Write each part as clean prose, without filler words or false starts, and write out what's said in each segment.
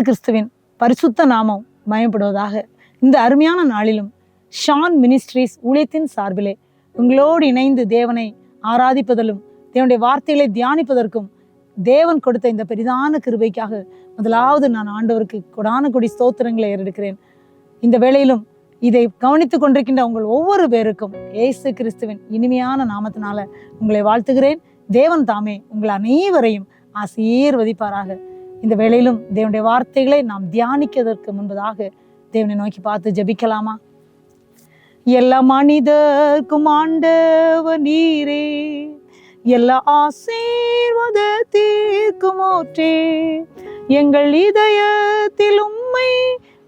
கிறிஸ்துவின் பரிசுத்த நாமம் மயப்படுவதாக. இந்த அருமையான நாளிலும் ஷான் மினிஸ்ட்ரீஸ் ஊழியத்தின் சார்பிலே உங்களோடு இணைந்து தேவனை ஆராதிப்பதிலும் தேவனுடைய வார்த்தைகளை தியானிப்பதற்கும் தேவன் கொடுத்த இந்த பெரிதான கிருபைக்காக முதலாவது நான் ஆண்டவருக்கு கொடான கொடி ஸ்தோத்திரங்களை ஏறெடுக்கிறேன். இந்த வேளையிலும் இதை கவனித்துக் கொண்டிருக்கின்ற உங்கள் ஒவ்வொரு பேருக்கும் இயேசு கிறிஸ்துவின் இனிமையான நாமத்தினால உங்களை வாழ்த்துகிறேன். தேவன் தாமே உங்கள் அனைவரையும் ஆசீர்வதிப்பாராக. இந்த வேளையிலும் தேவனுடைய வார்த்தைகளை நாம் தியானிக்கிறதற்கு முன்பதாக தேவனை நோக்கி பார்த்து ஜெபிக்கலாமா? எல்லா மனிதர்க்கும் ஆண்டவர் நீரே, எல்லா ஆசீர்வாதத்திற்கும் ஊற்றே, எங்கள் இதயத்தில் உம்மை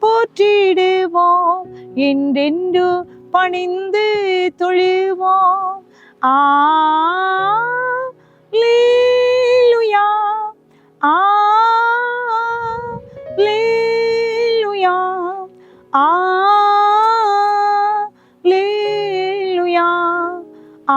போற்றிடுவோம், என்றென்று பணிந்து தொழுவோம். அல்லேலூயா, அல்லேலூயா, அல்லேலூயா,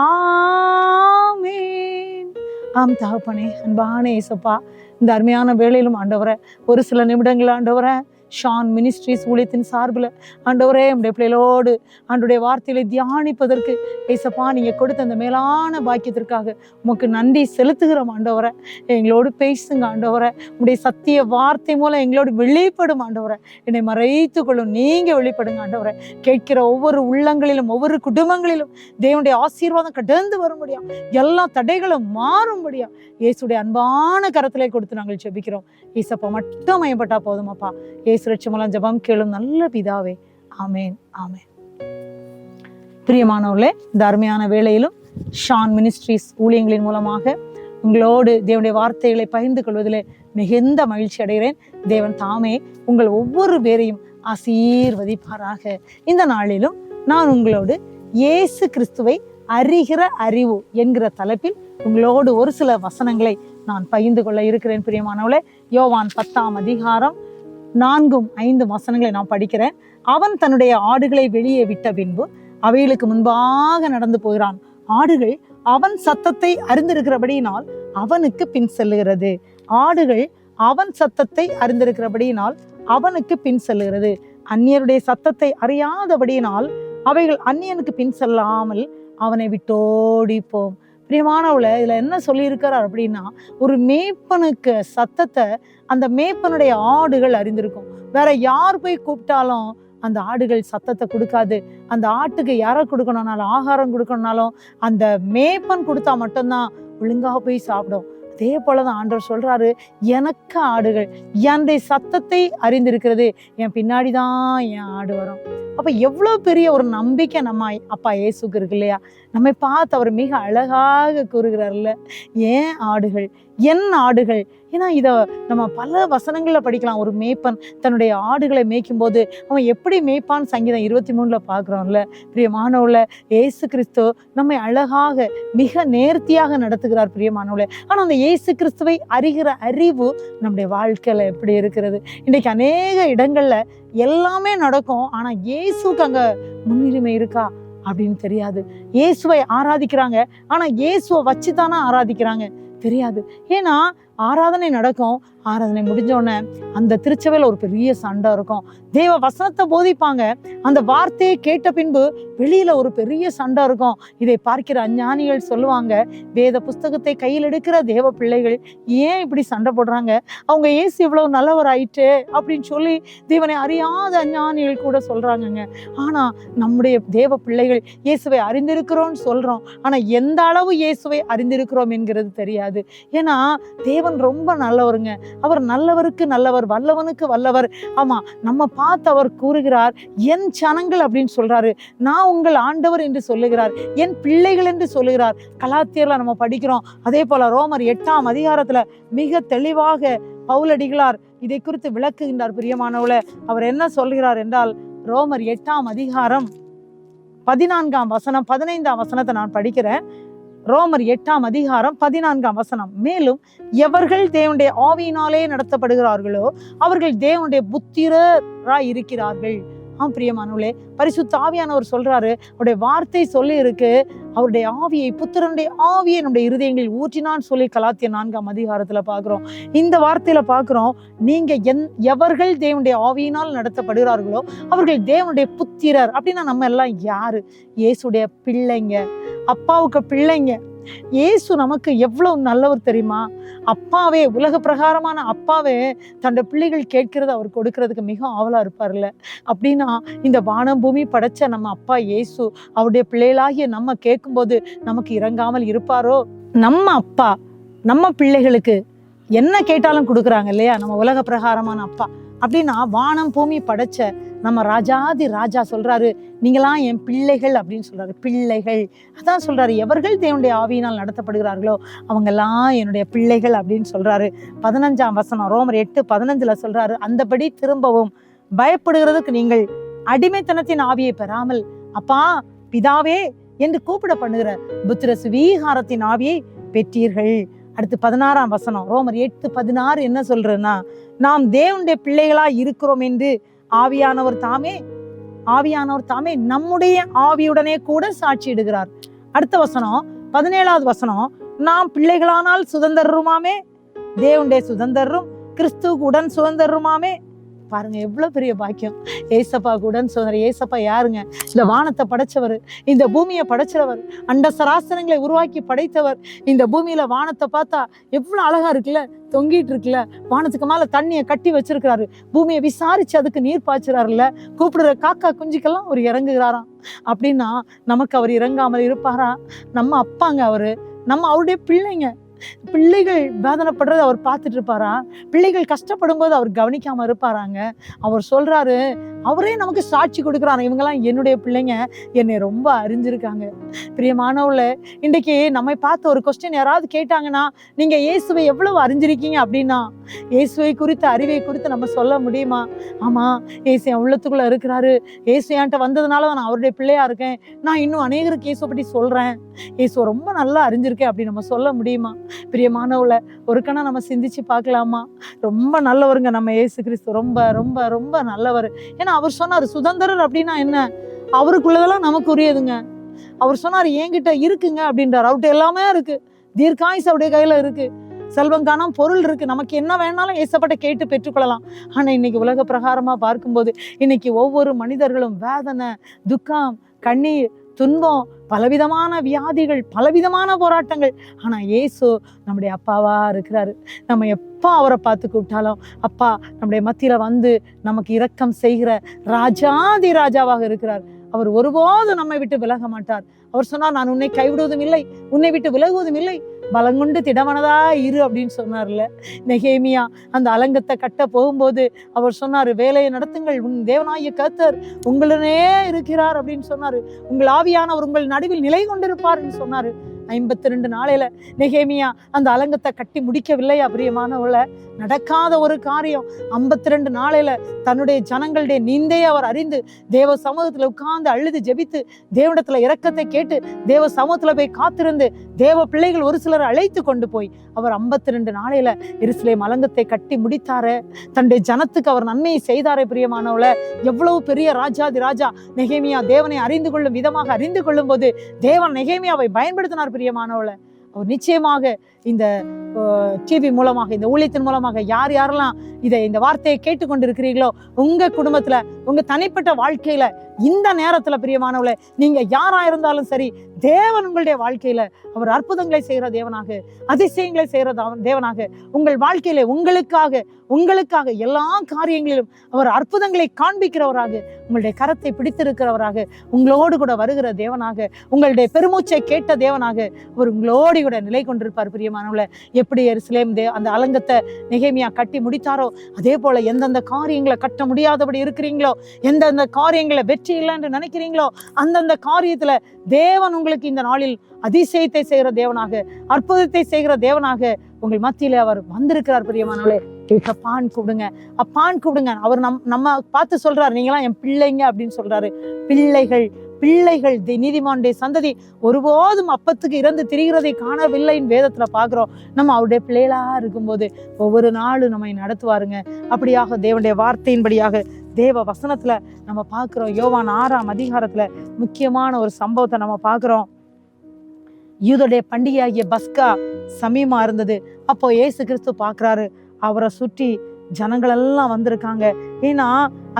ஆமென். ஆம் தகப்பனே, அன்பான இயேசப்பா, இந்த அருமையான வேளையிலும் ஆண்டவரே ஒரு சில நிமிடங்கள் ஆண்டவரே ஷான் மினிஸ்ட்ரீஸ் ஊழியத்தின் சார்பில் ஆண்டவரே உடைய பிள்ளைகளோடு ஆண்டுடைய வார்த்தைகளை தியானிப்பதற்கு ஏசப்பா நீங்கள் கொடுத்த அந்த மேலான பாக்கியத்திற்காக உமக்கு நன்றி செலுத்துகிறோம். ஆண்டவரை எங்களோடு பேசுங்க ஆண்டவரை, உடைய சத்திய வார்த்தை மூலம் எங்களோடு வெளிப்படும் ஆண்டவரை, என்னை மறைத்து கொள்ளும், நீங்கள் வெளிப்படுங்க ஆண்டவரை. கேட்கிற ஒவ்வொரு உள்ளங்களிலும் ஒவ்வொரு குடும்பங்களிலும் தேவனுடைய ஆசீர்வாதம் கடந்து வர முடியும், எல்லா தடைகளும் மாறும்படியா இயேசுடைய அன்பான கரத்திலே கொடுத்து நாங்கள் ஜெபிக்கிறோம். ஏசப்பா மட்டும் மயப்பட்டா போதுமாப்பா. இயேசு ரட்சமலாம் ஜெபம் கேளும் நல்ல பிதாவே, ஆமேன் ஆமேன். பிரியமானவர்களே, இந்த அருமையான வேளையிலும் ஷான் மினிஸ்ட்ரீஸ் ஊழியங்களின் மூலமாக உங்களோடு தேவனுடைய வார்த்தைகளை பகிர்ந்து கொள்வதிலே மிகுந்த மகிழ்ச்சி அடைகிறேன். தேவன் தாமே உங்கள் ஒவ்வொரு பேரையும் ஆசீர்வதிப்பாராக. இந்த நாளிலும் நான் உங்களோடு இயேசு கிறிஸ்துவை அறிகிற அறிவு என்கிற தலைப்பில் உங்களோடு ஒரு சில வசனங்களை நான் பகிர்ந்து கொள்ள இருக்கிறேன். பிரியமானவர்களே, யோவான் 10ஆம் அதிகாரம் 4-5 வசனங்களை நான் படிக்கிறேன். அவன் தன்னுடைய ஆடுகளை வெளியே விட்ட பின்பு அவைகளுக்கு முன்பாக நடந்து போகிறான். ஆடுகள் அவன் சத்தத்தை அறிந்திருக்கிறபடியினால் அவனுக்கு பின் செல்லுகிறது. ஆடுகள் அவன் சத்தத்தை அறிந்திருக்கிறபடியினால் அவனுக்கு பின் செல்லுகிறது. அந்நியருடைய சத்தத்தை அறியாதபடியினால் அவைகள் அந்நியனுக்கு பின் செல்லாமல் அவனை விட்டோடிப்போம். பிரியமானவள, இதுல என்ன சொல்லியிருக்கிறார் அப்படின்னா, ஒரு மேய்ப்பனுக்கு சத்தத்தை அந்த மேய்ப்பனுடைய ஆடுகள் அறிந்திருக்கும். வேற யார் போய் கூப்பிட்டாலும் அந்த ஆடுகள் சத்தத்தை கொடுக்காது. அந்த ஆட்டுக்கு யாரை கொடுக்கணும்னாலும், ஆகாரம் கொடுக்கணும்னாலும் அந்த மேய்ப்பன் கொடுத்தா மட்டும்தான் ஒழுங்காக போய் சாப்பிடும். அதே போலதான் ஆண்டவர் சொல்றாரு, எனக்கு ஆடுகள் என்னுடைய சத்தத்தை அறிந்திருக்கிறது, என் பின்னாடிதான் என் ஆடு வரும். அப்ப எவ்வளவு பெரிய ஒரு நம்பிக்கை நம்ம அப்பா இயேசுக்கு இருக்கு இல்லையா? நம்மை பார்த்து அவர் மிக அழகாக கூறுகிறார்ல, ஏன் ஆடுகள், என் ஆடுகள். ஏன்னா இதை நம்ம பல வசனங்கள்ல படிக்கலாம். ஒரு மேய்ப்பன் தன்னுடைய ஆடுகளை மேய்க்கும் போது அவன் எப்படி மேய்ப்பான் சங்கீதம் 23 பார்க்குறோம்ல. பிரியமானவள, இயேசு கிறிஸ்து நம்மை அழகாக மிக நேர்த்தியாக நடத்துகிறார் பிரியமானவள. ஆனா அந்த இயேசு கிறிஸ்துவை அறிகிற அறிவு நம்முடைய வாழ்க்கையில எப்படி இருக்கிறது? இன்றைக்கு அநேக இடங்கள்ல எல்லாமே நடக்கும், ஆனா இயேசுக்கு அங்க முன்னுரிமை இருக்கா அப்படின்னு தெரியாது. இயேசுவை ஆராதிக்கிறாங்க, ஆனா இயேசுவை வச்சுதானே ஆராதிக்கிறாங்க தெரியாது. ஏன்னா ஆராதனை நடக்கும், ஆராதனை முடிஞ்சோடனே அந்த திருச்சபையில் ஒரு பெரிய சண்டை இருக்கும். தேவ வசனத்தை போதிப்பாங்க, அந்த வார்த்தையை கேட்ட பின்பு வெளியில ஒரு பெரிய சண்டை இருக்கும். இதை பார்க்கிற அஞ்ஞானிகள் சொல்லுவாங்க, வேத புஸ்தகத்தை கையில் எடுக்கிற தேவ பிள்ளைகள் ஏன் இப்படி சண்டை போடுறாங்க, அவங்க இயேசு இவ்வளவு நல்லவர் ஆயிட்டு அப்படின்னு சொல்லி தேவனை அறியாத அஞ்ஞானிகள் கூட சொல்றாங்கங்க. ஆனா நம்முடைய தேவ பிள்ளைகள் இயேசுவை அறிந்திருக்கிறோம்னு சொல்றோம், ஆனா எந்த அளவு இயேசுவை அறிந்திருக்கிறோம் என்கிறது தெரியாது. ஏன்னா தேவன் ரொம்ப நல்லவருங்க. அவர் நல்லவருக்கு நல்லவர், வல்லவனுக்கு வல்லவர். ஆமா, நம்ம பார்த்து அவர் கூறுகிறார், என் ஜனங்கள் அப்படின்னு சொல்றாரு, நான் உங்கள் ஆண்டவர் என்று சொல்லுகிறார், என் பிள்ளைகள் என்று சொல்லுகிறார். கலாத்தியர்ல நம்ம படிக்கிறோம். அதே போல ரோமர் 8ஆம் அதிகாரத்துல மிக தெளிவாக பவுலடிகளார் இதை குறித்து விளக்குகின்றார். பிரியமானவள, அவர் என்ன சொல்கிறார் என்றால், ரோமர் 8ஆம் அதிகாரம் 14ஆம் வசனம் 15ஆம் வசனத்தை நான் படிக்கிறேன். ரோமர் 8ஆம் அதிகாரம் 14ஆம் வசனம். மேலும் எவர்கள் தேவனுடைய ஆவியினாலே நடத்தப்படுகிறார்களோ அவர்கள் தேவனுடைய புத்திரராய் இருக்கிறார்கள். பிரியமானவர்களே, பரிசுத்த ஆவியானவர் சொல்றாரு, அவருடைய வார்த்தை சொல்லி இருக்கு, அவருடைய ஆவியை, புத்திரனுடைய ஆவியை நம்முடைய இருதயங்களில் ஊற்றினான்னு சொல்லி கலாத்தியர் 4ஆம் அதிகாரத்துல பாக்குறோம். இந்த வார்த்தையில பாக்குறோம், நீங்க எவர்கள் தேவனுடைய ஆவியினால் நடத்தப்படுகிறார்களோ அவர்கள் தேவனுடைய புத்திரர். அப்படின்னா நம்ம எல்லாம் யாரு? இயேசுடைய பிள்ளைங்க, அப்பாவுக்கு பிள்ளைங்க. இயேசு நமக்கு எவ்வளவு நல்லவர் தெரியுமா? அப்பாவே, உலக பிரகாரமான அப்பாவே தன்னுடைய பிள்ளைகள் கேட்கிறது அவர் கொடுக்கறதுக்கு மிக ஆவலா இருப்பார்ல. அப்படின்னா இந்த வானம் பூமி படைச்ச நம்ம அப்பா இயேசு அவருடைய பிள்ளைகளாகிய நம்ம கேட்கும்போது நமக்கு இறங்காமல் இருப்பாரோ? நம்ம அப்பா நம்ம பிள்ளைகளுக்கு என்ன கேட்டாலும் கொடுக்குறாங்க இல்லையா? நம்ம உலக பிரகாரமான அப்பா. அப்படின்னா வானம் பூமி படைச்ச நம்ம ராஜாதி ராஜா சொல்றாரு, நீங்களாம் என் பிள்ளைகள் அப்படின்னு சொல்றாரு. பிள்ளைகள், அதான் சொல்றாரு, எவர்கள் தேவனுடைய ஆவியினால் நடத்தப்படுகிறார்களோ அவங்கெல்லாம் என்னுடைய பிள்ளைகள் அப்படின்னு சொல்றாரு. 15ஆம் வசனம், ரோமர் 8:15 சொல்றாரு, அந்தபடி திரும்பவும் பயப்படுகிறதுக்கு நீங்கள் அடிமைத்தனத்தின் ஆவியை பெறாமல் அப்பா பிதாவே என்று கூப்பிட பண்ணுகிற புத்திர சுவீகாரத்தின் ஆவியை பெற்றீர்கள். அடுத்து 16ஆம் வசனம், ரோமர் 8:16 என்ன சொல்றேன்னா, நாம் தேவனுடைய பிள்ளைகளா இருக்கிறோம் என்று ஆவியானவர் தாமே நம்முடைய ஆவியுடனே கூட சாட்சியிடுகிறார். அடுத்த வசனம் 17ஆவது வசனம், நாம் பிள்ளைகளானால் சுதந்திரருமாமே, தேவனுடைய சுதந்திரரும் கிறிஸ்துவுக்கு உடன் சுதந்திரருமாமே. பாருங்க எவ்வளவு பெரிய பாக்கியம். ஏசப்பாவுக்கு உடன் சுதந்திரம். ஏசப்பா யாருங்க? இந்த வானத்தை படைச்சவர், இந்த பூமியை படைச்சவர், அண்ட சராசரங்களை உருவாக்கி படைத்தவர். இந்த பூமியில வானத்தை பார்த்தா எவ்வளவு அழகா இருக்குல்ல, தொங்கிட்டு இருக்குல்ல. வானத்துக்கு மேல தண்ணியை கட்டி வச்சிருக்கிறாரு. பூமியை விசாரிச்சு அதுக்கு நீர் பாய்ச்சுறாருல்ல. கூப்பிடுற காக்கா குஞ்சுக்கெல்லாம் அவர் இறங்குகிறாராம். அப்படின்னா நமக்கு அவர் இறங்காமல் இருப்பாரா? நம்ம அப்பாங்க அவரு, நம்ம அவருடைய பிள்ளைங்க. பிள்ளைகள் வேதனைப்படுறது அவர் பார்த்துட்டு இருப்பாரா? பிள்ளைகள் கஷ்டப்படும் போது அவர் கவனிக்காம இருப்பாராங்க? அவர் சொல்றாரு, அவரே நமக்கு சாட்சி கொடுக்குறாரு, இவங்கெல்லாம் என்னுடைய பிள்ளைங்க, என்னை ரொம்ப அறிஞ்சிருக்காங்க. பிரியமானவர்களே, இன்றைக்கு நம்மை பார்த்து ஒரு கொஸ்டின் யாராவது கேட்டாங்கன்னா, நீங்க இயேசுவை எவ்வளவு அறிஞ்சிருக்கீங்க அப்படின்னா, இயேசுவை குறித்த அறிவை குறித்து நம்ம சொல்ல முடியுமா? ஆமா, இயேசு என் உள்ளத்துக்குள்ள இருக்கிறாரு, இயேசு என்கிட்ட வந்ததுனால நான் அவருடைய பிள்ளையா இருக்கேன், நான் இன்னும் அநேகருக்கு இயேசுவை பற்றி சொல்றேன், இயேசுவை ரொம்ப நல்லா அறிஞ்சிருக்கேன் அப்படி நம்ம சொல்ல முடியுமா? பிரியமானவர்களே, ஒரு கணம் நம்ம சிந்திச்சு பார்க்கலாமா? ரொம்ப நல்லவருங்க நம்ம இயேசு கிறிஸ்து, ரொம்ப ரொம்ப ரொம்ப நல்லவர். ஏன்னா அவர் சொன்னார், சுதந்திரர் அப்படின்னா என்ன? அவருக்குள்ளதெல்லாம் நமக்கு உரியதுங்க. அவர் சொன்னார், என்கிட்ட இருக்குங்க அப்படின்றார். அவர்கிட்ட எல்லாமே இருக்கு. தீர்க்காயுசு அவருடைய கையில இருக்கு. செல்வம் காணாம பொருள் இருக்கு. நமக்கு என்ன வேணாலும் ஏசப்பட்ட கேட்டு பெற்றுக்கொள்ளலாம். ஆனா இன்னைக்கு உலக பிரகாரமா பார்க்கும்போது இன்னைக்கு ஒவ்வொரு மனிதர்களும் வேதனை, துக்கம், கண்ணீர், துன்பம், பலவிதமான வியாதிகள், பலவிதமான போராட்டங்கள். ஆனா இயேசு நம்முடைய அப்பாவா இருக்கிறாரு. நம்ம எப்போ அவரை பார்த்து கூப்பிட்டாலும் அப்பா நம்முடைய மத்தியில வந்து நமக்கு இரக்கம் செய்கிற ராஜாதி ராஜாவாக இருக்கிறார். அவர் ஒருபோதும் நம்மை விட்டு விலக மாட்டார். அவர் சொன்னார், நான் உன்னை கைவிடுவதும் இல்லை, உன்னை விட்டு விலகுவதும் இல்லை, பலங்கொண்டு திடமனதா இரு அப்படின்னு சொன்னார்ல. நெகேமியா அந்த அலங்கத்தை கட்ட போகும்போது அவர் சொன்னாரு, வேலையை நடத்துங்கள், உன் தேவனாகிய கர்த்தர் உங்களுடனே இருக்கிறார் அப்படின்னு சொன்னாரு. உங்கள் ஆவியானவர் உங்கள் நடுவில் நிலை கொண்டிருப்பார்னு சொன்னாரு. 52 நாளையில நெகேமியா அந்த அலங்கத்தை கட்டி முடிக்கவில்லையா? பிரியமானவர்கள, நடக்காத ஒரு காரியம். 52 நாளையில தன்னுடைய ஜனங்களுடைய நிந்தையை அவர் அறிந்து தேவ சமூகத்துல உட்கார்ந்து அழுது ஜெபித்து தேவனிடத்துல இரக்கத்தை கேட்டு தேவ சமூகத்துல போய் காத்திருந்து தேவ பிள்ளைகள் ஒரு சிலரை அழைத்து கொண்டு போய் அவர் 52 நாளையில எருசலேம் அலங்கத்தை கட்டி முடித்தாரு. தன்னுடைய ஜனத்துக்கு அவர் நன்மையை செய்தாரே. பிரியமானவள, எவ்வளவு பெரிய ராஜாதி ராஜா நெகேமியா தேவனை அறிந்து கொள்ளும் விதமாக அறிந்து கொள்ளும் போது தேவன் நெகேமியாவை பயன்படுத்தினார். பிரியமானவள, அவர் நிச்சயமாக இந்த டிவி மூலமாக, இந்த ஊழியத்தின் மூலமாக யார் யாரெல்லாம் இந்த வார்த்தையை கேட்டுக்கொண்டிருக்கிறீர்களோ, உங்க குடும்பத்துல, உங்க தனிப்பட்ட வாழ்க்கையில, இந்த நேரத்துல பிரியமானவளே, நீங்க யாரா இருந்தாலும் சரி, தேவன் உங்களுடைய வாழ்க்கையில அவர் அற்புதங்களை செய்கிற தேவனாக, அதிசயங்களை செய்கிற தேவனாக, உங்கள் வாழ்க்கையில உங்களுக்காக எல்லா காரியங்களிலும் அவர் அற்புதங்களை காண்பிக்கிறவராக, உங்களுடைய கரத்தை பிடித்திருக்கிறவராக, உங்களோடு கூட வருகிற தேவனாக, உங்களுடைய பெருமூச்சை கேட்ட தேவனாக அவர் உங்களோடு கூட நிலை கொண்டிருப்பார். பிரியமானவளே, எப்படி எருசலேம் அந்த அலங்கத்தை நெகேமியா கட்டி முடித்தாரோ, அதே போல எந்தெந்த காரியங்களை கட்ட முடியாதபடி இருக்கிறீங்களோ, எந்தெந்த காரியங்களை வெற்றி இல்லை என்று நினைக்கிறீங்களோ, அந்தந்த காரியத்துல தேவன் உங்களுக்கு இந்த நாளில் அதிசயத்தை செய்கிற தேவனாக, அற்புதத்தை செய்கிற தேவனாக உங்கள் மத்தியில அவர் வந்திருக்கிறார். பிரியமானவளே, அப்பான்னு கூப்பிடுங்க, அப்பான்னு கூப்பிடுங்க. அவர் நம்ம பார்த்து சொல்றாரு, நீங்களாம் என் பிள்ளைங்க அப்படின்னு சொல்றாரு. பிள்ளைகள் நீதிமானுடைய சந்ததி ஒருபோதும் அப்பத்துக்கு இறந்து திரிகிறதை காணவில்லைன்னு வேதத்துல பாக்குறோம். நம்ம அவருடைய பிள்ளைகளா இருக்கும்போது ஒவ்வொரு நாளும் நம்மை நடத்துவாருங்க. அப்படியாக தேவனுடைய வார்த்தையின்படியாக தேவ வசனத்துல நம்ம பார்க்கிறோம். யோவான் 6ஆம் அதிகாரத்துல முக்கியமான ஒரு சம்பவத்தை நம்ம பார்க்கிறோம். யூதருடைய பண்டிகையாகிய பஸ்கா சமீபமா இருந்தது. அப்போ இயேசு கிறிஸ்து பார்க்கிறாரு, அவரை சுற்றி ஜனங்கள் எல்லாம் வந்திருக்காங்க. ஏன்னா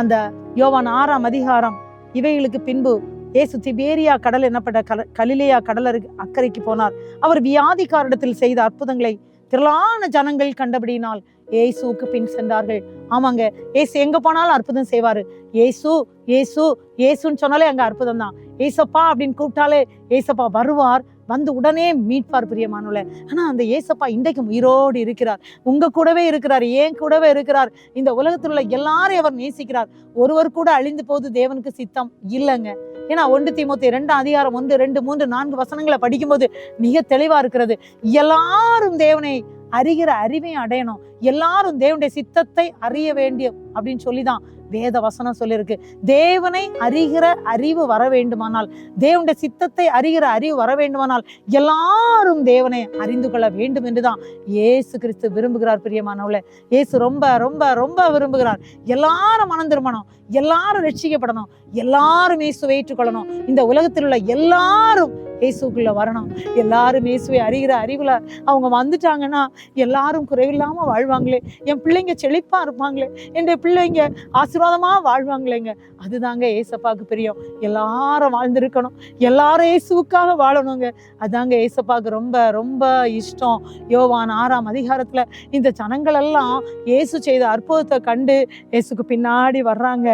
அந்த யோவான் 6ஆம் அதிகாரம், இவைகளுக்கு பின்பு இயேசு திபேரியா கடல் என்னப்பட்ட கலிலேயா கடல் அக்கறைக்கு போனார். அவர் வியாதிக்காரிடத்தில் செய்த அற்புதங்களை திரளான ஜனங்கள் கண்டபடியினால் இயேசுவுக்கு பின் சென்றார்கள். ஆமாங்க, இயேசு எங்க போனாலும் அற்புதம் செய்வாரு. இயேசு இயேசு இயேசுன்னு சொன்னாலே அங்க அற்புதம் தான். ஏசப்பா அப்படின்னு கூப்பிட்டாலே ஏசப்பா வருவார், வந்து உடனே மீட்பார் பிரியமானவர்களே. ஆனா அந்த ஏசப்பா இன்றைக்கும் உயிரோடு இருக்கிறார், உங்க கூடவே இருக்கிறார், ஏன் கூடவே இருக்கிறார். இந்த உலகத்தில் உள்ள எல்லாரையும் அவர் நேசிக்கிறார். ஒருவர் கூட அழிந்து போது தேவனுக்கு சித்தம் இல்லைங்க. ஏன்னா 1 தீமோத்தேயு 2ஆம் அதிகாரம் 1, 2, 3, 4 வசனங்களை படிக்கும்போது மிக தெளிவா இருக்கிறது. எல்லாரும் தேவனை அறிகிற அறிவையும் அடையணும், எல்லாரும் தேவனுடைய சித்தத்தை அறிய வேண்டும் அப்படின்னு சொல்லிதான் வேத வசனம் சொல்லியிருக்கு. தேவனை அறிகிற அறிவு வர வேண்டுமானால், தேவனுடைய சித்தத்தை அறிகிற அறிவு வர வேண்டுமானால் எல்லாரும் தேவனை அறிந்து கொள்ள வேண்டும் என்றுதான் இயேசு கிறிஸ்து விரும்புகிறார் பிரியமானவர்களே. இயேசு ரொம்ப ரொம்ப ரொம்ப விரும்புகிறார். எல்லாரும் மனம் திரும்பணும், எல்லாரும் ரட்சிக்கப்படணும், எல்லாரும் இயேசுவை ஏற்றுக்கொள்ளணும். இந்த உலகத்தில் உள்ள எல்லாரும் இயேசுக்குள்ள வரணும். எல்லாரும் இயேசுவை அறிகிற அறிவுல அவங்க வந்துட்டாங்கன்னா எல்லாரும் குறைவில்லாம வாழ்வாங்களே, என் பிள்ளைங்க செழிப்பா இருப்பாங்களே, என் பிள்ளைங்க ஆசீர்வாதமா வாழ்வாங்களேங்க. அதுதாங்க ஏசப்பாக்கு பிரியம். எல்லாரும் வாழ்ந்திருக்கணும், எல்லாரும் இயேசுக்காக வாழணுங்க. அதாங்க ஏசப்பாக்கு ரொம்ப ரொம்ப இஷ்டம். யோவான் 6ஆம் அதிகாரத்துல இந்த ஜனங்கள் எல்லாம் இயேசு செய்த அற்புதத்தை கண்டு இயேசுக்கு பின்னாடி வர்றாங்க.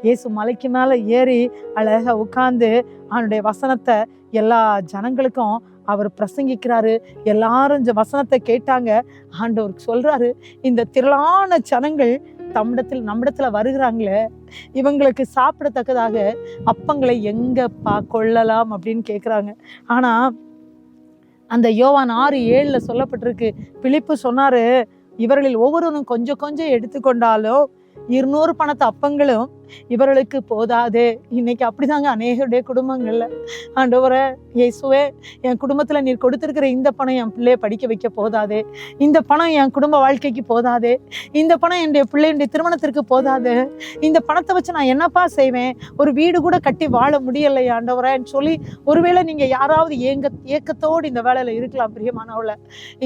இயேசு மலைக்கு மேல ஏறி அழகா உட்கார்ந்து அவனுடைய வசனத்தை எல்லா ஜனங்களுக்கும் அவர் பிரசங்கிக்கிறாரு. எல்லாரும் இந்த வசனத்தை கேட்டாங்க. ஆண்டவருக்கு சொல்றாரு, இந்த திரளான ஜனங்கள் நம்மிடத்துல வருகிறாங்களே, இவங்களுக்கு சாப்பிடத்தக்கதாக அப்பங்களை எங்க கொள்ளலாம் அப்படின்னு கேட்குறாங்க. ஆனா அந்த யோவான் 6:7 சொல்லப்பட்டிருக்கு, பிலிப்பு சொன்னாரு, இவர்களில் ஒவ்வொருவரும் கொஞ்சம் கொஞ்சம் எடுத்துக்கொண்டாலும் 200 பணத்து அப்பங்களும் இவர்களுக்கு போதாது. இன்னைக்கு அப்படிதாங்க அநேகருடைய குடும்பங்கள்ல. ஆண்டவரே இயேசுவே, என் குடும்பத்துல நீர் கொடுத்திருக்கிற இந்த பணம் என் பிள்ளைய படிக்க வைக்க போதாது, இந்த பணம் என் குடும்ப வாழ்க்கைக்கு போதாது, இந்த பணம் என்னுடைய பிள்ளையுடைய திருமணத்திற்கு போதாது, இந்த பணத்தை வச்சு நான் என்னப்பா செய்வேன், ஒரு வீடு கூட கட்டி வாழ முடியலை ஆண்டவரேன்னு சொல்லி ஒருவேளை நீங்க யாராவது ஏக்கத்தோடு இந்த வேலையில இருக்கலாம் பிரியமானவள.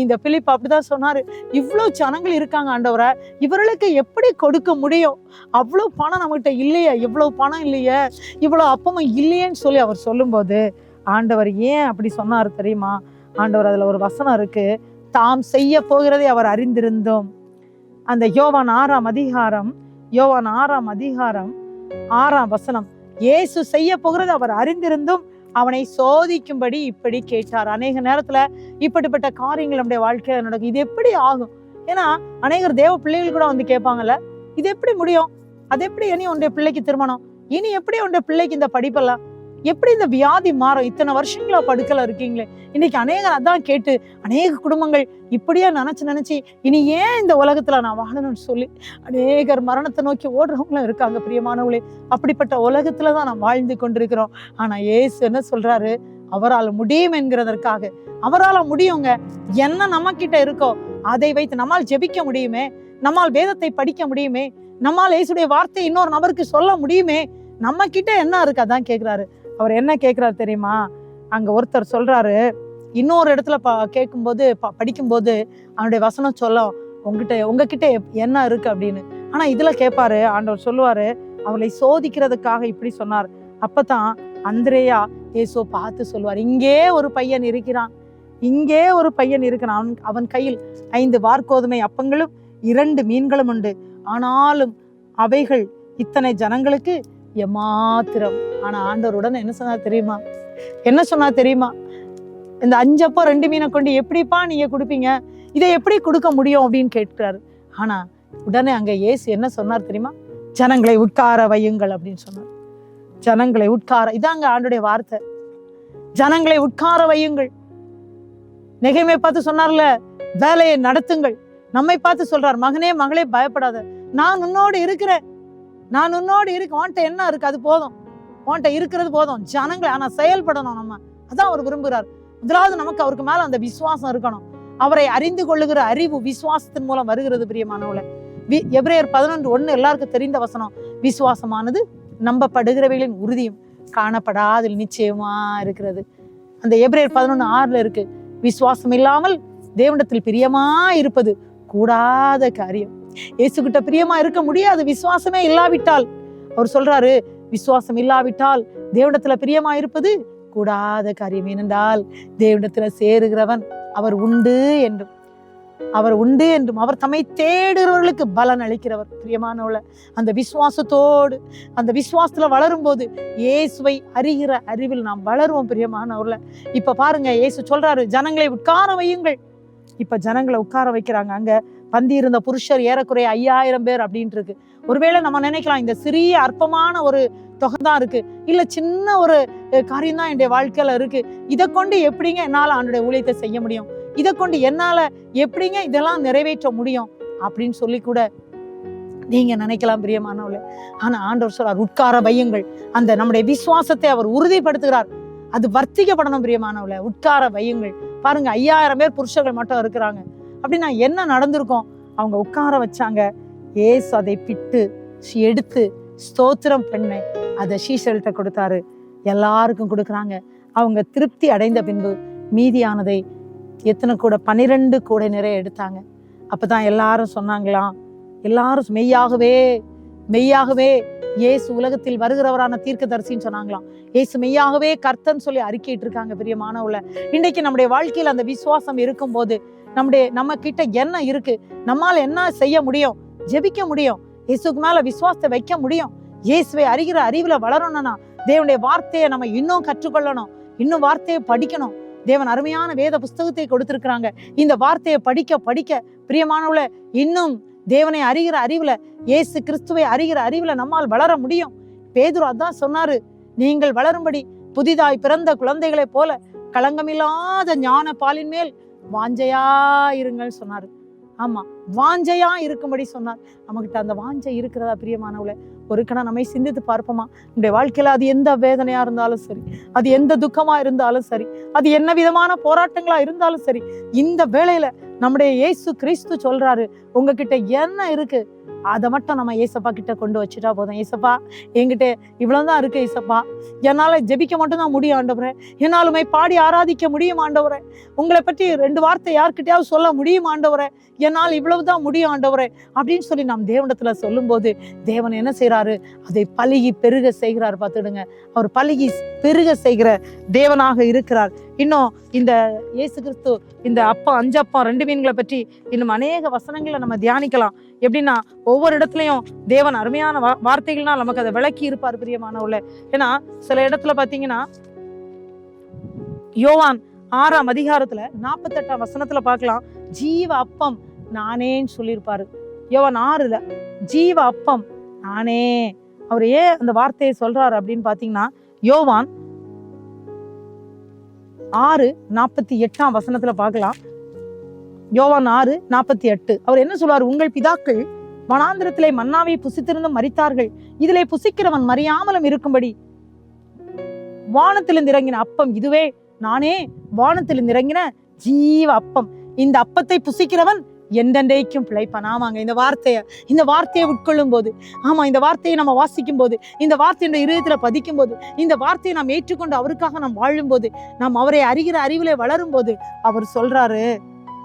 இந்த பிலிப்பு அப்படிதான் சொன்னாரு, இவ்வளவு ஜனங்கள் இருக்காங்க ஆண்டவரே, இவர்களுக்கு எப்படி கொடுக்க முடியும், அவ்வளவு பணம் நம்மகிட்ட இல்லையே, இவ்வளவு பணம் இல்லையே, இவ்வளவு அப்பமும் இல்லையேன்னு சொல்லி அவர் சொல்லும்போது ஆண்டவர் ஏன் அப்படி சொன்னார் தெரியுமா? ஆண்டவர் அதுல ஒரு வசனம் இருக்கு, தாம் செய்ய போகிறதை அவர் அறிந்திருந்தோம். அந்த யோவான் 6ஆம் அதிகாரம் 6ஆம் வசனம், இயேசு செய்ய போகிறது அவர் அறிந்திருந்தும் அவனை சோதிக்கும்படி இப்படி கேட்டார். அநேக நேரத்துல இப்படிப்பட்ட காரியங்கள் நம்முடைய வாழ்க்கையில நடக்கும். இது எப்படி ஆகும்? ஏன்னா அநேகர் தேவ பிள்ளைகள் கூட வந்து கேட்பாங்கல்ல, இது எப்படி முடியும், அது எப்படி இனி உன்னுடைய பிள்ளைக்கு திருமணம், இனி எப்படி உன்னுடைய பிள்ளைக்கு இந்த படிப்பெல்லாம், எப்படி இந்த வியாதி மாறும், இத்தனை வருஷங்களா படுக்கல இருக்கீங்களே. இன்னைக்கு அநேகர் அதான் கேட்டு அநேக குடும்பங்கள் இப்படியே நினைச்சு இனி ஏன் இந்த உலகத்துல நான் வாழணும்னு சொல்லி அநேகர் மரணத்தை நோக்கி ஓடுறவங்களும் இருக்காங்க பிரியமானவங்களே. அப்படிப்பட்ட உலகத்துலதான் நாம் வாழ்ந்து கொண்டிருக்கிறோம். ஆனா இயேசு என்ன சொல்றாரு, அவரால் முடியும் என்கிறதற்காக, அவரால் முடியுங்க, என்ன நம்ம கிட்ட இருக்கோ அதை வைத்து நம்மால் ஜெபிக்க முடியுமே, நம்மால் வேதத்தை படிக்க முடியுமே, நம்மால் இயேசுடைய வார்த்தை இன்னொரு நபருக்கு சொல்ல முடியுமே, நம்ம கிட்ட என்ன இருக்கு அதான் கேட்கிறாரு. அவர் என்ன கேட்கிறாரு தெரியுமா? அங்க ஒருத்தர் சொல்றாரு, இன்னொரு இடத்துல கேட்கும்போது படிக்கும்போது அவனுடைய வசனம் சொல்ல, உங்ககிட்ட என்ன இருக்கு அப்படின்னு. ஆனா இதுல கேட்பாரு, ஆண்டவர் சொல்லுவாரு, அவளை சோதிக்கிறதுக்காக இப்படி சொன்னார். அப்பதான் அந்திரேயா இயேசு பார்த்து சொல்லுவார், இங்கே ஒரு பையன் இருக்கிறான், இங்கே ஒரு பையன் இருக்கிறான், அவன் கையில் 5 வார்கோதுமை அப்பங்களும் 2 மீன்களும் உண்டு, ஆனாலும் அவைகள் இத்தனை ஜனங்களுக்கு எமாத்திரம். ஆனா ஆண்டவருடன் என்ன சொன்னார் தெரியுமா? இந்த 5 அப்பம் 2 மீனை கொண்டு எப்படிப்பா நீங்க கொடுப்பீங்க, இதை எப்படி கொடுக்க முடியும் அப்படின்னு கேட்கிறாரு. ஆனா உடனே அங்க இயேசு என்ன சொன்னார் தெரியுமா? ஜனங்களை உட்கார வையுங்கள் அப்படின்னு சொன்னார். ஜனங்களை உட்கார, இதாங்க ஆண்டுடைய வார்த்தை, ஜனங்களை உட்கார வையுங்கள். நெகேமியா பார்த்து சொன்னார்ல, வேலையை நடத்துங்கள். நம்மை பார்த்து சொல்றார், மகனே மகளே பயப்படாத, நான் உன்னோடு இருக்கிறேன், உன்கிட்ட என்ன இருக்கு அது போதும், உன்கிட்ட இருக்கிறது போதும். ஜனங்களை ஆனா செயல்படணும். நம்ம அதான் அவர் விரும்புகிறார். முதலாவது நமக்கு அவருக்கு மேல அந்த விசுவாசம் இருக்கணும். அவரை அறிந்து கொள்ளுகிற அறிவு விசுவாசத்தின் மூலம் வருகிறது பிரியமானவர்களே. எபிரேயர் 11:1 எல்லாருக்கும் தெரிந்த வசனம், விசுவாசமானது நம்பப்படுகிறவைகளின் உறுதியும் காணப்படாதில் நிச்சயமா இருக்கிறது. அந்த எபிரேயர் 11:6 இருக்கு, விசுவாசம் இல்லாமல் தேவனிடத்தில் பிரியமா இருப்பது கூடாத காரியம். இயேசுகிட்ட பிரியமா இருக்க முடியாது விசுவாசமே இல்லாவிட்டால். அவர் சொல்றாரு, விசுவாசம் இல்லாவிட்டால் தேவனிடத்துல பிரியமா இருப்பது கூடாத காரியம். ஏனென்றால் தேவனிடத்துல சேருகிறவன் அவர் உண்டு என்றும் அவர் தம்மை தேடுகிறவர்களுக்கு பலன் அளிக்கிறவர். பிரியமானவள, அந்த விசுவாசத்தோடு அந்த விசுவாசத்துல வளரும் போது இயேசுவை அறிகிற அறிவில் நாம் வளருவோம். பிரியமானவர்கள, இப்ப பாருங்க, இயேசு சொல்றாரு, ஜனங்களை உட்கார வையுங்கள். இப்ப ஜனங்களை உட்கார வைக்கிறாங்க. அங்க பந்தி இருந்த புருஷர் ஏறக்குறைய 5000 பேர் அப்படின்ட்டு இருக்கு. ஒருவேளை நம்ம நினைக்கலாம், இந்த சிறிய அற்பமான ஒரு தொகை தான் இருக்கு, இல்ல சின்ன ஒரு காரியம் தான் என்னுடைய வாழ்க்கையில இருக்கு, இதை கொண்டு எப்படிங்க என்னால ஆண்டோட ஊழியத்தை செய்ய முடியும், இதை கொண்டு என்னால எப்படிங்க இதெல்லாம் நிறைவேற்ற முடியும் அப்படின்னு சொல்லி கூட நீங்க நினைக்கலாம் பிரியமானவர்களே. ஆனா ஆண்டவர் சொல்றார், உட்கார வையுங்கள். அந்த நம்முடைய விசுவாசத்தை அவர் உறுதிப்படுத்துகிறார். அது வர்த்திக்கப்படணும் பிரியமானவர்களே. உட்கார வையுங்கள். பாருங்க, 5000 பேர் புருஷர்கள் மட்டும் இருக்கிறாங்க அப்படின்னா என்ன நடந்திருக்கும்? அவங்க உட்கார வச்சாங்க. ஏசு அதை பிட்டு எடுத்து ஸ்தோத்திரம் பண்ண அதை சீஷர்கள்ட்ட கொடுத்தாரு. எல்லாருக்கும் கொடுக்குறாங்க. அவங்க திருப்தி அடைந்த பின்பு மீதியானதை எத்தனை கூட 12 கூடை நிறைய எடுத்தாங்க. அப்பதான் எல்லாரும் சொன்னாங்களாம், எல்லாரும் மெய்யாகவே இயேசு உலகத்தில் வருகிறவரான தீர்க்கதரிசின்னு சொன்னாங்களாம். இயேசு மெய்யாகவே கர்த்தன்னு சொல்லி அறிக்கையிட்டு இருக்காங்க. பிரியமானவர்களே, இன்றைக்கு நம்முடைய வாழ்க்கையில் அந்த விசுவாசம் இருக்கும் போது நம்ம கிட்ட என்ன இருக்கு, நம்மால என்ன செய்ய முடியும்? ஜெபிக்க முடியும், இயேசுக்கு மேல விசுவாசத்தை வைக்க முடியும். இயேசுவை அறிகிற அறிவுல வளரணும்னா தேவனுடைய வார்த்தையை நம்ம இன்னும் கற்றுக்கொள்ளணும், இன்னும் வார்த்தையை படிக்கணும். தேவன் அருமையான வேத புஸ்தகத்தை கொடுத்திருக்கிறாங்க. இந்த வார்த்தையை படிக்க பிரியமானவர்களே, இன்னும் தேவனை அறிகிற அறிவுல, இயேசு கிறிஸ்துவை அறிகிற அறிவுல நம்மால் வளர முடியும். பேதுரு அதான் சொன்னாரு, நீங்கள் வளரும்படி புதிதாய் பிறந்த குழந்தைகளை போல களங்கமில்லாத ஞான பாலின் மேல் வாஞ்சையா இருங்கள் சொன்னாரு. ஆமா, வாஞ்சையா இருக்கும்படி சொன்னார். நம்மகிட்ட அந்த வாஞ்சை இருக்கிறதா பிரியமானவளே? ஒரு கணம் நம்மை சிந்தித்து பார்ப்போமா? நம்முடைய வாழ்க்கையில அது எந்த வேதனையா இருந்தாலும் சரி, அது எந்த துக்கமா இருந்தாலும் சரி, அது என்ன விதமான போராட்டங்களா இருந்தாலும் சரி, இந்த வேளையில நம்முடைய இயேசு கிறிஸ்து சொல்றாரு, உங்ககிட்ட என்ன இருக்கு அதை மட்டும் நம்ம ஏசப்பா கிட்ட கொண்டு வச்சுட்டா போதும். ஏசப்பா, என்கிட்ட இவ்வளவுதான் இருக்கு ஏசப்பா, என்னால ஜெபிக்க மட்டும் தான் முடியும் ஆண்டவரே, என்னாலுமே பாடி ஆராதிக்க முடியும் ஆண்டவரே, உங்களை பற்றி 2 வார்த்தை யார்கிட்டயாவது சொல்ல முடியும் ஆண்டவரே, என்னால் இவ்வளவுதான் முடியும் ஆண்டவரே அப்படின்னு சொல்லி நாம் தேவனிடத்துல சொல்லும் போது தேவன் என்ன செய்யறாரு? அதை பலுகி பெருக செய்கிறார். பார்த்துடுங்க, அவர் பலுகி பெருக செய்கிற தேவனாக இருக்கிறார். இன்னும் இந்த இயேசு கிறிஸ்து இந்த அப்பம் 5 அப்பம் 2 மீன்களை பற்றி இன்னும் அநேக வசனங்களை நம்ம தியானிக்கலாம். எப்படின்னா, ஒவ்வொரு இடத்துலயும் தேவன் அருமையான வார்த்தைகள்னா நமக்கு அதை விளக்கி இருப்பார் பிரியமானவர்களே. ஏன்னா சில இடத்துல பாத்தீங்கன்னா, யோவான் 6ஆம் அதிகாரத்துல 48ஆம் வசனத்துல பார்க்கலாம், ஜீவ அப்பம் நானேன்னு சொல்லியிருப்பாரு. யோவான் 6ல ஜீவ அப்பம் நானே. அவர் ஏன் அந்த வார்த்தையை சொல்றாரு அப்படின்னு பாத்தீங்கன்னா, யோவான் 6:48ஆம் வசனத்துல பார்க்கலாம். யோவான் 6:48 அவர் என்ன சொல்றாரு? உங்கள் பிதாக்கள் வனாந்திரத்திலே மன்னாவை புசித்திருந்தும் மரித்தார்கள், இதிலே புசிக்கிறவன் மறியாமலும் இருக்கும்படி வானத்திலிருந்து இறங்கின அப்பம் இதுவே, நானே வானத்திலிருந்து இறங்கின ஜீவ அப்பம், இந்த அப்பத்தை புசிக்கிறவன் என்றென்றைக்கும் பிழைப்பான். ஆமாங்க, இந்த வார்த்தையை உட்கொள்ளும் போது, ஆமா, இந்த வார்த்தையை நம்ம வாசிக்கும் போது, இந்த வார்த்தையோட இதயத்துல பதிக்கும் போது, இந்த வார்த்தையை நாம் ஏற்றுக்கொண்டு அவருக்காக நாம் வாழும் போது, நாம் அவரை அறிகிற அறிவிலே வளரும் போது அவர் சொல்றாரு,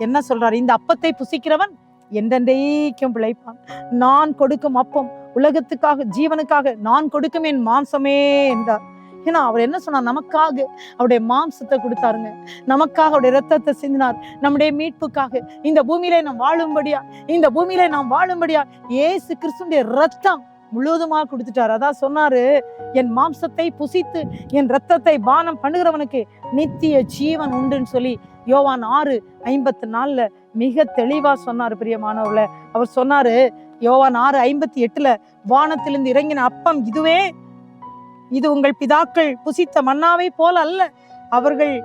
என்ன சொல்றாரு? இந்த அப்பத்தை புசிக்கிறவன் என்றென்றைக்கும் பிழைப்பான். நான் கொடுக்கும் அப்பம் உலகத்துக்காக, ஜீவனுக்காக நான் கொடுக்கும் என் மாம்சமே என்றார். ஏன்னா அவர் என்ன சொன்னார்? நமக்காக அவருடைய மாம்சத்தை கொடுத்தாருங்க, நமக்காக அவருடைய ரத்தத்தை சிந்தினார், நம்முடைய மீட்புக்காக இந்த பூமியிலே நாம் வாழும்படியா இயேசு கிறிஸ்துடைய ரத்தம் முழுவதுமாக கொடுத்துட்டார். அதான் சொன்னாரு, என் மாம்சத்தை புசித்து என் ரத்தத்தை பானம் பண்ணுகிறவனுக்கு நித்திய ஜீவன் உண்டுன்னு சொல்லி யோவான் 6:54 மிக தெளிவா சொன்னாரு பிரியமானவர்களே. அவர் சொன்னாரு யோவான் 6:58 வானத்திலிருந்து இறங்கின அப்பம் இதுவே, இது உங்கள் பிதாக்கள் புசித்த மன்னாவை போல அல்ல, அவர்கள்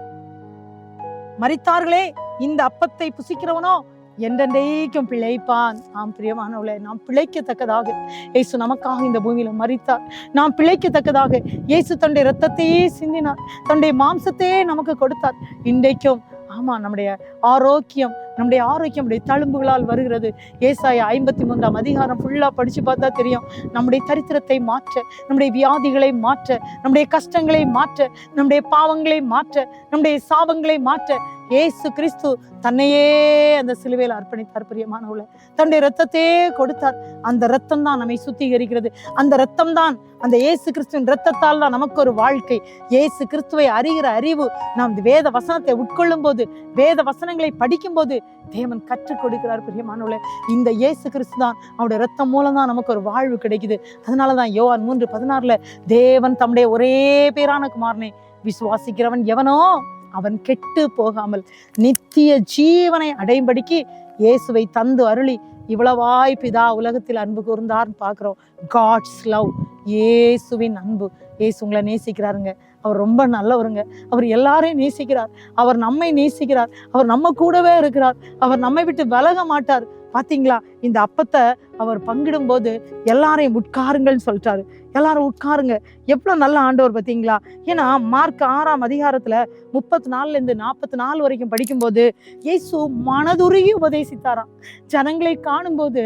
மரித்தார்களே, இந்த அப்பத்தை புசிக்கிறவனோ என்றென்றைக்கும் பிழைப்பான். ஆம் பிரியமானவர்களே, நாம் பிழைக்கத்தக்கதாக இயேசு நமக்காக இந்த பூமியில மரித்தார். நாம் பிழைக்கத்தக்கதாக இயேசு தன்னுடைய ரத்தத்தையே சிந்தினார், தன்னுடைய மாம்சத்தையே நமக்கு கொடுத்தார். இன்றைக்கும் ஆமா, நம்முடைய ஆரோக்கியம், நம்முடைய ஆரோக்கியம் நம்முடைய தழும்புகளால் வருகிறது. ஏசாயா 53 அதிகாரம் ஃபுல்லா படிச்சு பார்த்தா தெரியும். நம்முடைய தரித்திரத்தை மாற்ற, நம்முடைய வியாதிகளை மாற்ற, நம்முடைய கஷ்டங்களை மாற்ற, நம்முடைய பாவங்களை மாற்ற, நம்முடைய சாபங்களை மாற்ற இயேசு கிறிஸ்து தன்னையே அந்த சிலுவையில் அர்ப்பணித்தார். பிரியமானவர்களே, தன்னுடைய இரத்தத்தையே கொடுத்தார். அந்த இரத்தம் தான் நம்மை சுத்திகரிக்கிறது. அந்த இரத்தம் தான், அந்த இயேசு கிறிஸ்துவின் இரத்தத்தால் தான் நமக்கு ஒரு வாழ்க்கை. இயேசு கிறிஸ்துவை அறிகிற அறிவு நாம் வேத வசனத்தை உட்கொள்ளும் போது, வேத வசனங்களை படிக்கும் போது தேவன் கற்றுக் கொடுக்கிறார். பிரியமானவர்களே, இந்த இயேசு கிறிஸ்து தான், அவருடைய இரத்தம் மூலம் தான் நமக்கு ஒரு வாழ்வு கிடைக்குது. அதனாலதான் யோவான் 3:16 தேவன் தம்முடைய ஒரே பேரான குமாரனை விசுவாசிக்கிறவன் எவனோ அவன் கெட்டு போகாமல் நித்திய ஜீவனை அடையும்படிக்கு இயேசுவை தந்து அருளி இவ்வளவாய் பிதா உலகத்தில் அன்பு கூர்ந்தார்னு பார்க்கிறோம். காட்ஸ் லவ், இயேசுவின் அன்பு. இயேசு உங்களை நேசிக்கிறாருங்க. அவர் ரொம்ப நல்லவருங்க. அவர் எல்லாரையும் நேசிக்கிறார். அவர் நம்மை நேசிக்கிறார். அவர் நம்ம கூடவே இருக்கிறார். அவர் நம்மை விட்டு விலக மாட்டார். பாத்தீங்களா, இந்த அப்பத்தை அவர் பங்கிடும் போது எல்லாரையும் உட்காருங்கள்னு சொல்லிட்டாரு. எல்லாரும் உட்காருங்க. எவ்வளவு நல்ல ஆண்டவர் பார்த்தீங்களா. ஏன்னா மார்க் 6 அதிகாரத்துல 34 44 வரைக்கும் படிக்கும்போது இயேசு மனதுருகி உபதேசித்தாராம். ஜனங்களை காணும் போது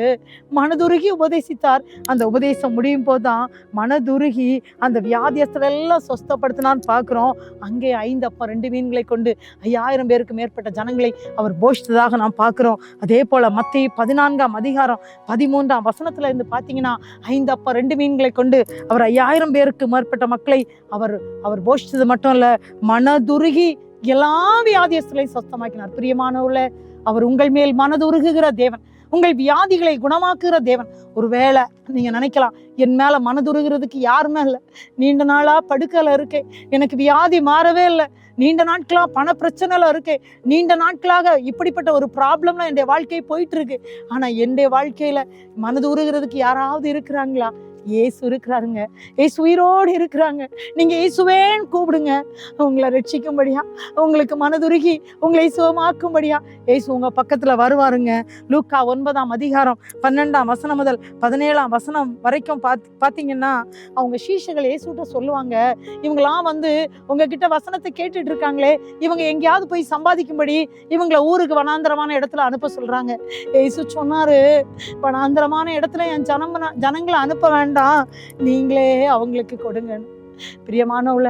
மனதுருகி உபதேசித்தார். அந்த உபதேசம் முடியும் போதுதான் மனதுருகி அந்த வியாதியஸ்தரை எல்லாம் சொஸ்தப்படுத்தினான்னு பார்க்கிறோம். அங்கே 5 அப்பம் 2 மீன்களை கொண்டு 5000 பேருக்கு மேற்பட்ட ஜனங்களை அவர் போஷித்ததாக நாம் பார்க்கிறோம். அதே போல மத்தேயு 14 அதிகாரம் 13 வசனத்துல இருந்து பார்த்தீங்கன்னா 5 அப்பம் 2 மீன்களை கொண்டு அவர் 5000 பேருக்கு மேற்பட்ட மக்களை அவர் போஷித்தது மட்டும் இல்ல, மனதுருகி எல்லா வியாதியஸ்தரையும் சொஸ்தமாக்கினார். பிரியமானவர்களே, அவர் உங்கள் மேல் மனதுருகுகிற தேவன், உங்கள் வியாதிகளை குணமாக்குகிற தேவன். ஒருவேளை நீங்க நினைக்கலாம், என் மேல மனதுருகிறதுக்கு யாருமே இல்லை, நீண்ட நாளா படுக்கையில இருக்கேன், எனக்கு வியாதி மாறவே இல்லை, நீண்ட நாட்களா பண பிரச்சனைல இருக்கு, நீண்ட நாட்களாக இப்படிப்பட்ட ஒரு ப்ராப்ளம்லாம் என்னுடைய வாழ்க்கை போயிட்டு இருக்கு. ஆனா என்னுடைய வாழ்க்கையில மனது உருகிறதுக்கு யாராவது இருக்கிறாங்களா? இயேசு இருக்கிறாருங்க. இயேசு உயிரோடு இருக்கிறாங்க. நீங்க இயேசுவேன்னு கூப்பிடுங்க, உங்களை ரட்சிக்கும்படியா, உங்களுக்கு மனதுருகி உங்களை சுகமாக்கும்படியா இயேசு உங்க பக்கத்துல வருவாருங்க. லூக்கா 9 அதிகாரம் 12 வசனம் முதல் 17 வசனம் வரைக்கும் பாத்தீங்கன்னா அவங்க சீஷர்கள் இயேசுகிட்ட சொல்லுவாங்க, இவங்களாம் உங்ககிட்ட வசனத்தை கேட்டுட்டு இருக்காங்களே, இவங்க எங்கேயாவது போய் சம்பாதிக்கும்படி இவங்களை ஊருக்கு வனாந்தரமான இடத்துல அனுப்ப சொல்றாங்க. இயேசு சொன்னாரு, வனாந்தரமான இடத்துல என் ஜனங்களை அனுப்ப வேண்டாம், நீங்களே அவங்களுக்கு கொடுங்க. பிரியமானவள,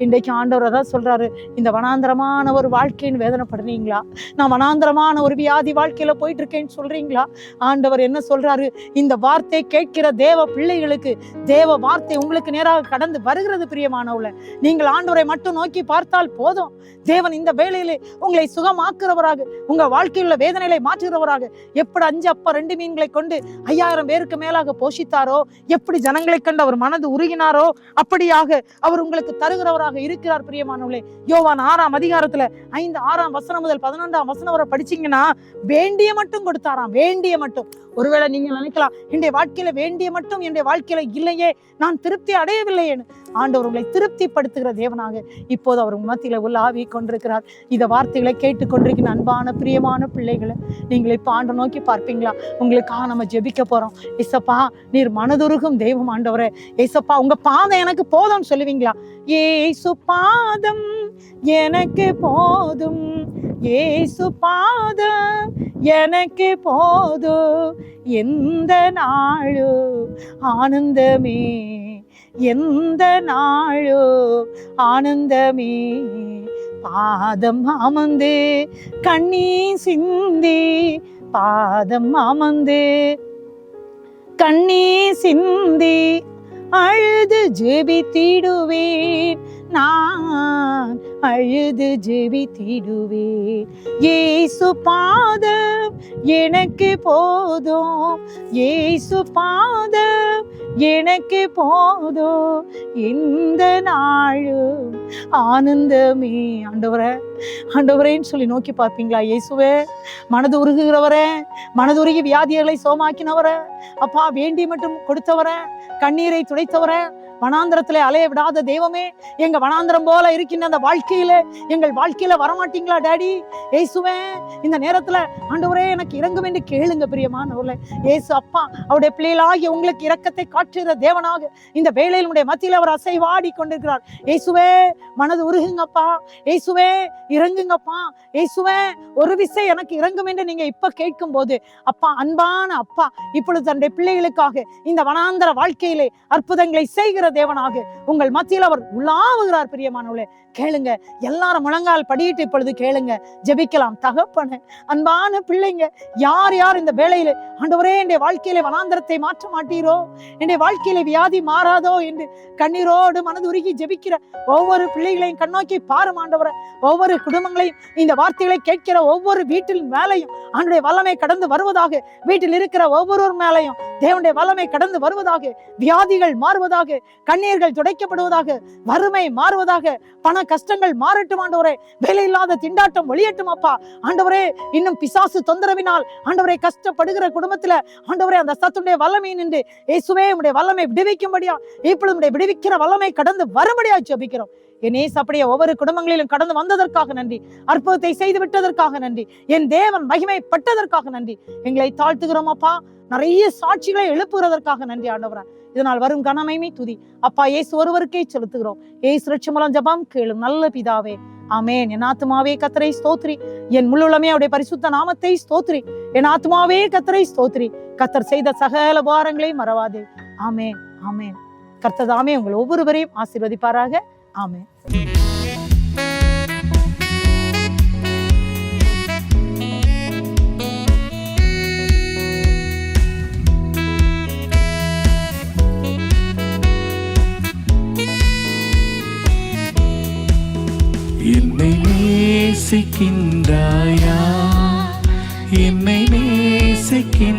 இன்றைக்கு ஆண்டவர் அதான் சொல்றாரு, இந்த வனாந்தரமான ஒரு வாழ்க்கைன்னு வேதனைப்படுறீங்களா? நான் வனாந்தரமான ஒரு வியாதி வாழ்க்கையில போயிட்டு இருக்கேன்னு சொல்றீங்களா? ஆண்டவர் என்ன சொல்றாரு, இந்த வார்த்தை கேட்கிற தேவ பிள்ளைகளுக்கு தேவ வார்த்தை உங்களுக்கு நேராக கடந்து வருகிறது. பிரியமானவள, நீங்கள் ஆண்டவரை மட்டும் நோக்கி பார்த்தால் போதும். தேவன் இந்த வேளையிலே உங்களை சுகமாக்குறவராக, உங்க வாழ்க்கையுள்ள வேதனைகளை மாற்றுகிறவராக, எப்படி 5 அப்பம் 2 மீன்களை கொண்டு 5000 பேருக்கு மேலாக போஷித்தாரோ, எப்படி ஜனங்களை கண்டு அவர் மனது உருகினாரோ, அப்படியாக அவர் உங்களுக்கு தருகிறவராக இருக்கிறார். பிரியமானவர்களே, யோவான் 6 அதிகாரத்துல 6 வசனம் முதல் 11 வசனம் வரை படிச்சீங்கன்னா வேண்டிய மட்டும் கொடுத்தாராம். வேண்டிய மட்டும். ஒருவேளை நீங்க நினைக்கலாம், என்னுடைய வாழ்க்கையில வேண்டிய மட்டும் என்னுடைய வாழ்க்கையில இல்லையே, நான் திருப்தி அடையவில்லையேன்னு. ஆண்டவர் உங்களை திருப்திப்படுத்துகிற தேவனாக இப்போது அவர் மத்தியில உலாவி கொண்டிருக்கிறார். இந்த வார்த்தைகளை கேட்டுக்கொண்டிருக்கிற அன்பான பிரியமான பிள்ளைகளை நீங்கள் இப்ப ஆண்டு நோக்கி பார்ப்பீங்களா? உங்களுக்காக நம்ம ஜெபிக்க போறோம். ஏசப்பா, நீர் மனதுருகும் தெய்வம் ஆண்டவரே, ஏசப்பா உங்க பாதம் எனக்கு போதும் சொல்லுவீங்களா? ஏசு பாதம் எனக்கு போதும், ஏசு பாதம் எனக்கு போதும், எந்த நாளோ ஆனந்தமே, எந்த நாளோ ஆனந்தமே, பாதம் அமர்ந்து கண்ணீர் சிந்தி, பாதம் அமர்ந்து கண்ணீர் சிந்தி அழுது ஜெபித்திடுவேன், நான் அழுது ஜெபித்திடுவேன். இயேசு பாதம் எனக்கு போதும், இயேசு பாதம் எனக்கு போதும், இந்த நாளும் ஆனந்தமே. ஆண்டவரே, ஆண்டவரேன்னு சொல்லி நோக்கி பார்ப்பீங்களா? இயேசுவே, மனது உருகுகிறவரே, மனது உருகி வியாதிகளை சோமாக்கினவரே, அப்பா வேண்டி மட்டும் கொடுத்தவரே, கண்ணீரை துடைத்தவரே, வனாந்திரத்திலே அலைய விடாத தெய்வமே, எங்க வனாந்திரம் போல இருக்கின்ற அந்த வாழ்க்கையில எங்கள் வாழ்க்கையில வரமாட்டீங்களா டாடி? இயேசுவே, இந்த நேரத்துல ஆண்டவரே எனக்கு இறங்கும் என்று கேளுங்க பிரியமானவர்களே. இயேசு அப்பா அவருடைய பிள்ளைகளாகிய உங்களுக்கு இரக்கத்தை காட்டுகிற தேவனாக இந்த வேளையில் உடைய மத்தியில் அவர் அசைவாடி கொண்டிருக்கிறார். இயேசுவே, மனது உருகுங்கப்பா. இயேசுவே, இறங்குங்கப்பா. இயேசுவே, ஒரு விசை எனக்கு இறங்கும் என்று நீங்க இப்ப கேட்கும் போது, அப்பா, அன்பான அப்பா இப்பொழுது தன்னுடைய பிள்ளைகளுக்காக இந்த வனாந்தர வாழ்க்கையிலே அற்புதங்களை செய்கிற தேவனாக உங்கள் மத்தியில் அவர் உலாவுகிறார். பிரியமானவர்களே, கேளுங்க. எல்லாரும் முழங்கால் படியிட்டு இப்பொழுது கேளுங்க, ஜெபிக்கலாம். தகப்பனே, அன்பான பிள்ளைங்க, யார் யார் இந்த வேளையிலே ஆண்டவரே என்னுடைய வாழ்க்கையிலே வனாந்தரத்தை மாற்ற மாட்டீரோ, என்னுடைய வாழ்க்கையிலே வியாதி மாறாதோ என்று கண்ணீரோடு மனது உருகி ஜெபிக்கிற ஒவ்வொரு பிள்ளைகளையும் கண்ணோக்கி பாரும் ஆண்டவரே. ஒவ்வொரு குடும்பங்களையும் இந்த வார்த்தைகளை கேட்கிற ஒவ்வொரு வீட்டில் மேலையும் ஆண்டுடைய வல்லமை கடந்து வருவதாக. வீட்டில் இருக்கிற ஒவ்வொரு மேலையும் தேவனுடைய வல்லமை கடந்து வருவதாக. வியாதிகள் மாறுவதாக, கண்ணீர்கள் துடைக்கப்படுவதாக, வறுமை மாறுவதாக, பண கஷ்டங்கள் மாறட்டும் ஆண்டவரே. வேலை இல்லாத திண்டாட்டம் ஒளியட்டும் அப்பா. ஆண்டவரே, இன்னும் பிசாசு தொந்தரவினால் ஆண்டவரே கஷ்டப்படுகிற குடும்பத்துல ஆண்டவரே அந்த சத்துடைய வல்லமை நின்று இயேசுவே உடைய வல்லமை விடுவிக்கும்படியா, இப்பொழுது உடைய விடுவிக்கிற வல்லமை கடந்து வரும்படியா ஜெபிக்கிறோம். என் ஏசு அப்படியே ஒவ்வொரு குடும்பங்களிலும் கடந்து வந்ததற்காக நன்றி. அற்புதத்தை செய்து விட்டதற்காக நன்றி. என் தேவன் மகிமைப்பட்டதற்காக நன்றி. எங்களை தாழ்த்துகிறோம் அப்பா. நிறைய சாட்சிகளை எழுப்புகிறதற்காக நன்றி ஆண்டவரே. இதனால் வரும் கனமைமை துதி அப்பா இயேசு ஒருவருக்கே செலுத்துகிறோம். இயேசு ரட்ச மூலம் ஜெபம் கேளும் நல்ல பிதாவே, ஆமென். என் ஆத்துமாவே கர்த்தரை ஸ்தோத்திரி, என் முழுமே அவருடைய பரிசுத்த நாமத்தை ஸ்தோத்திரி. என் ஆத்துமாவே கர்த்தரை ஸ்தோத்திரி, கர்த்தர் செய்த சகல உபகாரங்களை மறவாதே. ஆமென், ஆமென். கர்த்தர் தாமே உங்கள் ஒவ்வொருவரையும் ஆசீர்வதிப்பாராக. ஆமென். என்னை நேசிக்கின்றாயா, என்னை நேசிக்கின்றாயா,